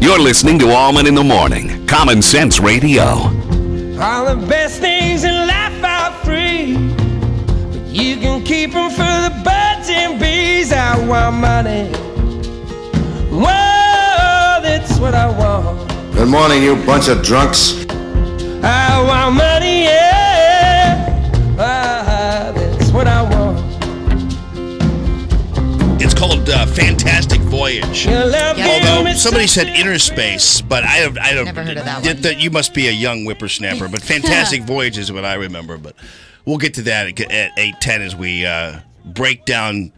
You're listening to Allman in the Morning, Common Sense Radio. All the best things in life are free, but you can keep them for the birds and bees. I want money. Whoa, that's what I want. Good morning, you bunch of drunks. I want money, yeah. That's what I want. It's called Fantastic Voyage. Although somebody said Inner Space, but I don't. Never heard of that one. You must be a young whippersnapper. But Fantastic Voyage is what I remember. But we'll get to that at 8:10 as we break down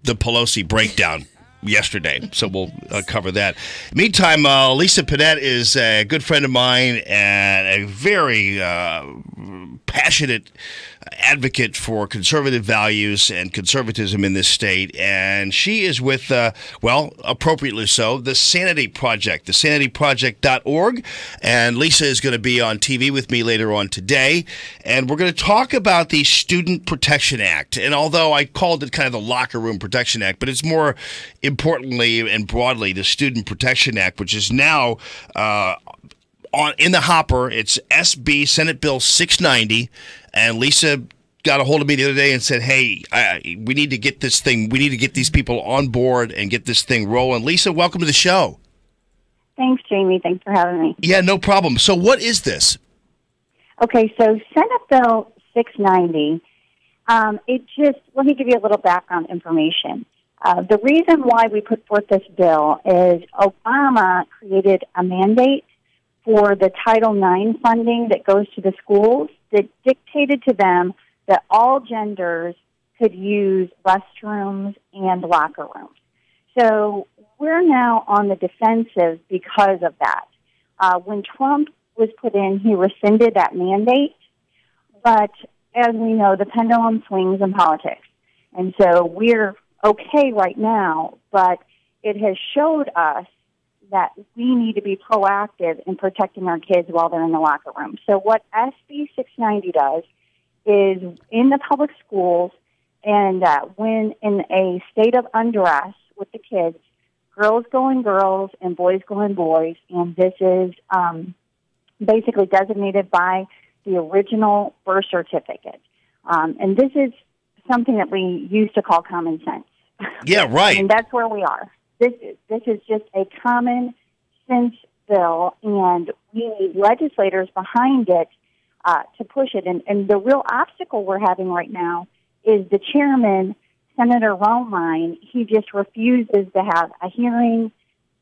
the Pelosi breakdown yesterday. So we'll cover that. Meantime, Lisa Pannett is a good friend of mine and a very passionate advocate for conservative values and conservatism in this state, and she is with, well, appropriately so, the Sanity Project, thesanityproject.org, and Lisa is going to be on TV with me later on today, and we're going to talk about the Student Protection Act, and although I called it kind of the Locker Room Protection Act, but it's more importantly and broadly the Student Protection Act, which is now in the hopper. It's SB Senate Bill 690, and Lisa got a hold of me the other day and said, hey, we need to get this thing, we need to get these people on board and get this thing rolling. Lisa, welcome to the show. Thanks, Jamie. Thanks for having me. Yeah, no problem. So what is this? Okay, so Senate Bill 690, let me give you a little background information. The reason why we put forth this bill is Obama created a mandate for the Title IX funding that goes to the schools that dictated to them that all genders could use restrooms and locker rooms. So we're now on the defensive because of that. When Trump was put in, he rescinded that mandate, but as we know, the pendulum swings in politics. And so we're okay right now, but it has showed us that we need to be proactive in protecting our kids while they're in the locker room. So what SB 690 does is in the public schools, and when in a state of undress with the kids, girls go in girls and boys go in boys, and this is basically designated by the original birth certificate. And this is something that we used to call common sense. Yeah, right. And that's where we are. This is just a common sense bill, and we need legislators behind it to push it. And the real obstacle we're having right now is the chairman, Senator Romine. He just refuses to have a hearing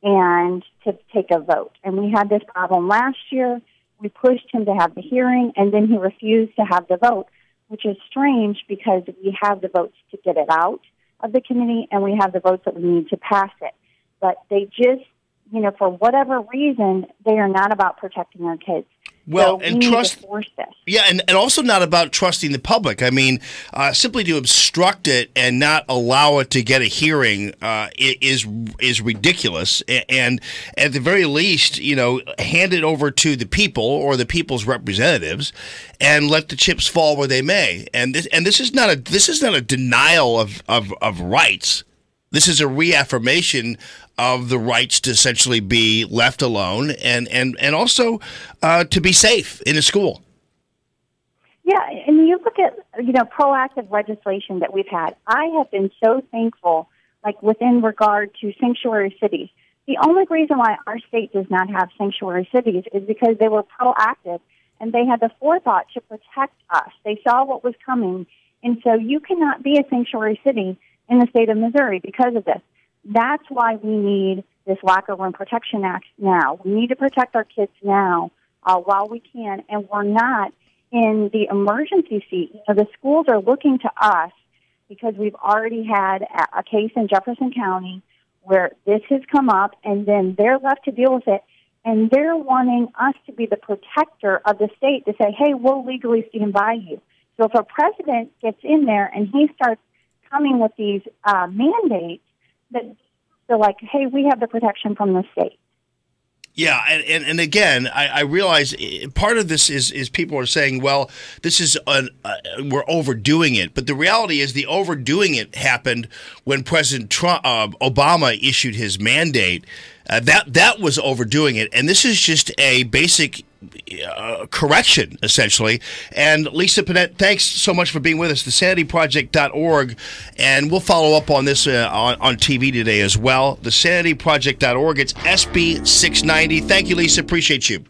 and to take a vote. And we had this problem last year. We pushed him to have the hearing, and then he refused to have the vote, which is strange because we have the votes to get it out of the committee, and we have the votes that we need to pass it. But they just, for whatever reason, they are not about protecting our kids. Well, so and we trust. Need to force this. Yeah, and also not about trusting the public. I mean, simply to obstruct it and not allow it to get a hearing is ridiculous. And at the very least, hand it over to the people or the people's representatives, and let the chips fall where they may. And this is not a denial of rights. This is a reaffirmation of the rights to essentially be left alone and also to be safe in a school. Yeah, and you look at, proactive legislation that we've had. I have been so thankful, like within regard to sanctuary cities. The only reason why our state does not have sanctuary cities is because they were proactive and they had the forethought to protect us. They saw what was coming, and so you cannot be a sanctuary city in the state of Missouri because of this. That's why we need this Locker Room Protection Act now. We need to protect our kids now while we can, and we're not in the emergency seat. So the schools are looking to us because we've already had a case in Jefferson County where this has come up, and then they're left to deal with it, and they're wanting us to be the protector of the state to say, hey, we'll legally stand by you. So if a president gets in there and he starts coming with these mandates, that they're like, hey, we have the protection from the state. Yeah, and again, I realize part of this is people are saying, well, this is we're overdoing it, but the reality is the overdoing it happened when President Obama issued his mandate. That was overdoing it, and this is just a basic correction, essentially. And Lisa Pannett, thanks so much for being with us. TheSanityProject.org, and we'll follow up on this on TV today as well. TheSanityProject.org. It's SB 690. Thank you, Lisa. Appreciate you.